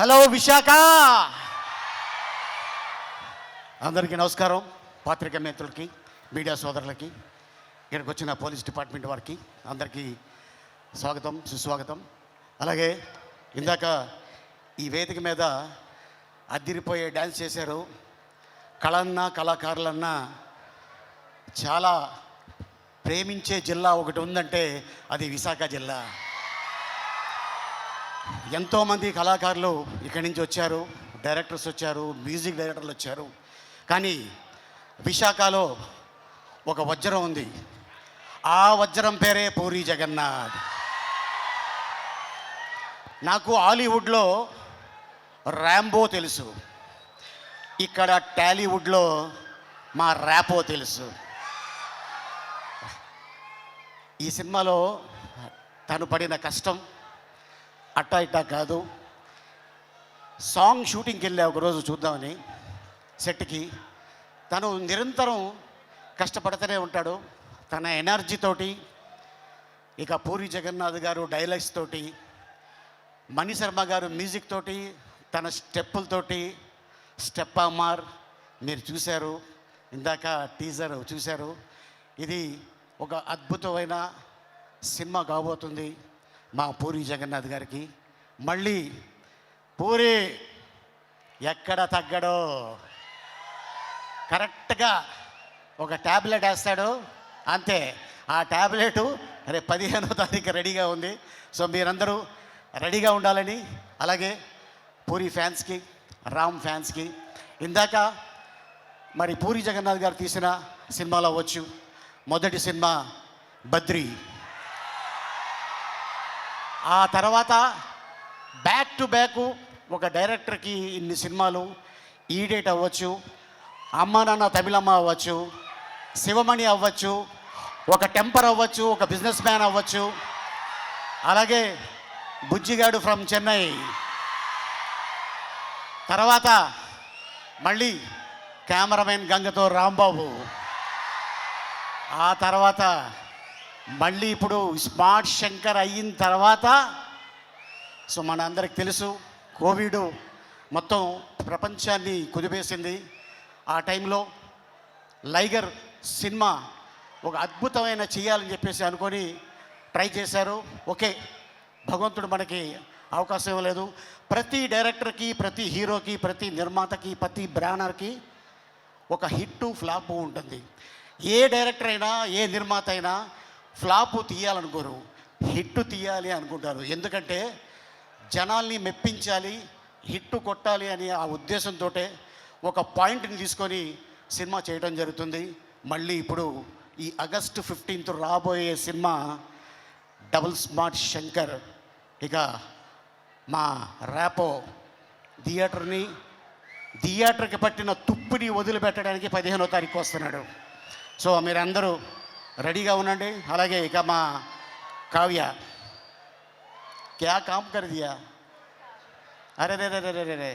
Hello Visakha, అందరికీ నమస్కారం. పాత్రికా మిత్రులకి, మీడియా సోదరులకి, ఇక్కడికి వచ్చిన పోలీస్ డిపార్ట్మెంట్ వారికి అందరికీ స్వాగతం, సుస్వాగతం. అలాగే ఇందాక ఈ వేదిక మీద అద్దిరిపోయే డ్యాన్స్ చేశారు. కళన్నా కళాకారులన్నా చాలా ప్రేమించే జిల్లా ఒకటి ఉందంటే అది విశాఖ జిల్లా. ఎంతోమంది కళాకారులు ఇక్కడి నుంచి వచ్చారు, డైరెక్టర్స్ వచ్చారు, మ్యూజిక్ డైరెక్టర్లు వచ్చారు. కానీ విశాఖలో ఒక వజ్రం ఉంది. ఆ వజ్రం పేరే పూరి జగన్నాథ్. నాకు హాలీవుడ్లో ర్యాంబో తెలుసు, ఇక్కడ టాలీవుడ్లో మా ర్యాపో తెలుసు. ఈ సినిమాలో తను పడిన కష్టం అట్టా ఇట్టా కాదు. సాంగ్ షూటింగ్కి వెళ్ళా ఒకరోజు చూద్దామని సెట్కి. తను నిరంతరం కష్టపడుతూనే ఉంటాడు తన ఎనర్జీతోటి. ఇక పూరి జగన్నాథ్ గారు డైలాగ్స్ తోటి, మణి శర్మ గారు మ్యూజిక్ తోటి, తన స్టెప్పులతోటి. స్టెప్ అమ్మార్ మీరు చూశారు, ఇందాక టీజర్ చూశారు. ఇది ఒక అద్భుతమైన సినిమా కాబోతుంది మా పూరి జగన్నాథ్ గారికి. మళ్ళీ పూరి ఎక్కడ తగ్గడో, కరెక్ట్గా ఒక ట్యాబ్లెట్ వేస్తాడు అంతే. ఆ ట్యాబ్లెట్ రేపు 15వ తారీఖు రెడీగా ఉంది. సో మీరందరూ రెడీగా ఉండాలని, అలాగే పూరి ఫ్యాన్స్కి, రామ్ ఫ్యాన్స్కి. ఇందాక మరి పూరి జగన్నాథ్ గారు తీసిన సినిమాలో అవ్వచ్చు, మొదటి సినిమా బద్రి, ఆ తర్వాత బ్యాక్ టు బ్యాక్ ఒక డైరెక్టర్కి ఇన్ని సినిమాలు, ఈడేట్ అవ్వచ్చు, అమ్మ నాన్న తమిళమ్మ అవ్వచ్చు, శివమణి అవ్వచ్చు, ఒక టెంపర్ అవ్వచ్చు, ఒక బిజినెస్ మ్యాన్ అవ్వచ్చు, అలాగే బుజ్జిగాడు ఫ్రమ్ చెన్నై. తర్వాత మళ్ళీ కెమెరామెన్ గంగతో రాంబాబు. ఆ తర్వాత మళ్ళీ ఇప్పుడు స్మార్ట్ శంకర్ అయిన తర్వాత, సో మన అందరికి తెలుసు కోవిడ్ మొత్తం ప్రపంచాన్ని కుదిపేసింది. ఆ టైంలో లైగర్ సినిమా ఒక అద్భుతమైన చేయాలని చెప్పేసి అనుకొని ట్రై చేశారు. ఓకే, భగవంతుడు మనకి అవకాశం ఇవ్వలేదు. ప్రతి డైరెక్టర్కి, ప్రతి హీరోకి, ప్రతి నిర్మాతకి, ప్రతి బ్యానర్కి ఒక హిట్ ఫ్లాప్ ఉంటుంది. ఏ డైరెక్టర్ అయినా, ఏ నిర్మాత అయినా ఫ్లాపు తీయాలనుకోరు, హిట్ తీయాలి అనుకుంటారు. ఎందుకంటే జనాల్ని మెప్పించాలి, హిట్ కొట్టాలి అని ఆ ఉద్దేశంతో ఒక పాయింట్ని తీసుకొని సినిమా చేయడం జరుగుతుంది. మళ్ళీ ఇప్పుడు ఈ ఆగస్టు 15th రాబోయే సినిమా డబుల్ స్మార్ట్ శంకర్. ఇక మా ర్యాపో థియేటర్కి పట్టిన తుప్పిని వదిలిపెట్టడానికి 15వ తారీఖు వస్తున్నాడు. సో మీరందరూ రెడీగా ఉండండి. అలాగే ఇక మా కావ్య క్యా కామ్ కర్ దియా, అరే రే రే రే రే రే,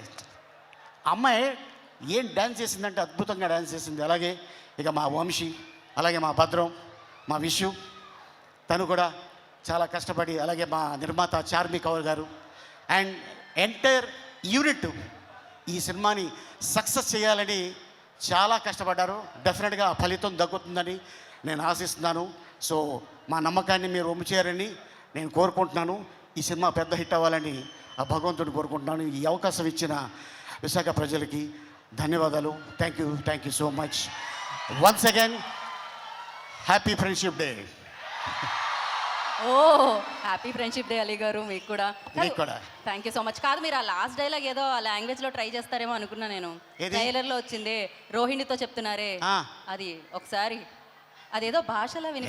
అమ్మాయి ఏం డ్యాన్స్ చేసిందంటే అద్భుతంగా డ్యాన్స్ చేసింది. అలాగే ఇక మా వంశీ, అలాగే మా భద్రం, మా విషు, తను కూడా చాలా కష్టపడి, అలాగే మా నిర్మాత చార్మి కౌర్ గారు అండ్ ఎంటైర్ యూనిట్ ఈ సినిమాని సక్సెస్ చేయాలని చాలా కష్టపడ్డారు. డెఫినెట్గా ఫలితం దక్కుతుందని నేను ఆశిస్తున్నాను. సో మా నమ్మకాన్ని మీరు ఒమ్ము చేయాలని నేను కోరుకుంటున్నాను. ఈ సినిమా పెద్ద హిట్ అవ్వాలని ఆ భగవంతుడిని కోరుకుంటున్నాను. ఈ అవకాశం ఇచ్చిన విశాఖ ప్రజలకి ధన్యవాదాలు. Thank you so much. Once again happy friendship day. Oh happy friendship day Ali గారు. మీకు కూడా థ్యాంక్ యూ సో మచ్. కాదు, మీరు ఆ లాస్ట్ డైలాగ్ ఏదో ఆ లాంగ్వేజ్లో ట్రై చేస్తారేమో అనుకున్నా నేను. ట్రైలర్లో వచ్చింది, రోహిణితో చెప్తున్నారే, అది ఒకసారి అదేదో భాషలో విని,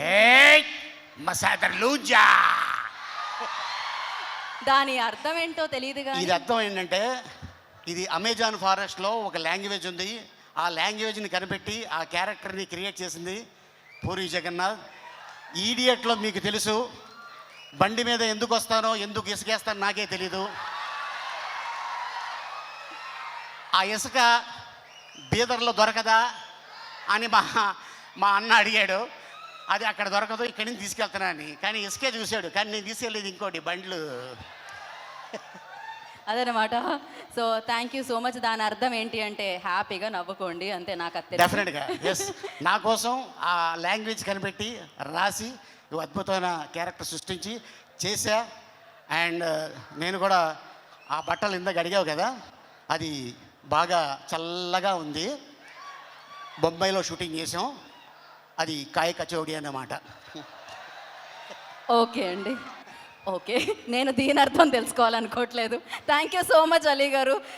దాని అర్థం ఏంటో తెలియదుగా. ఇది అర్థం ఏంటంటే, ఇది అమెజాన్ ఫారెస్ట్లో ఒక లాంగ్వేజ్ ఉంది. ఆ లాంగ్వేజ్ని కనిపెట్టి ఆ క్యారెక్టర్ని క్రియేట్ చేసింది పూరి జగన్నాథ్. ఈడియట్లో మీకు తెలుసు, బండి మీద ఎందుకు వస్తానో, ఎందుకు ఇసుకేస్తానో నాకే తెలీదు. ఆ ఇసుక బీదర్లో దొరకదా అని మా అన్న అడిగాడు. అది అక్కడ దొరకదు, ఇక్కడి నుంచి తీసుకెళ్తున్నాను అని. కానీ ఇసుకే చూశాడు, కానీ నేను తీసుకెళ్ళేది ఇంకోటి బండ్లు. అదనమాట. So thank you so much. దాని అర్థం ఏంటి అంటే హ్యాపీగా నవ్వుకోండి అంతే. నాకు అది డెఫినెట్గా ఎస్. నా కోసం ఆ లాంగ్వేజ్ కనిపెట్టి రాసి ఇవి అద్భుతమైన క్యారెక్టర్ సృష్టించి చేశా. అండ్ నేను కూడా ఆ బట్టలు ఇందాక అడిగావు కదా, అది బాగా చల్లగా ఉంది. బొంబాయిలో షూటింగ్ చేసాం, అది కాయ కచోడి అన్నమాట. ఓకే అండి, ఓకే. నేను దీని అర్థం తెలుసుకోవాలనుకోవట్లేదు. Thank you so much Ali గారు.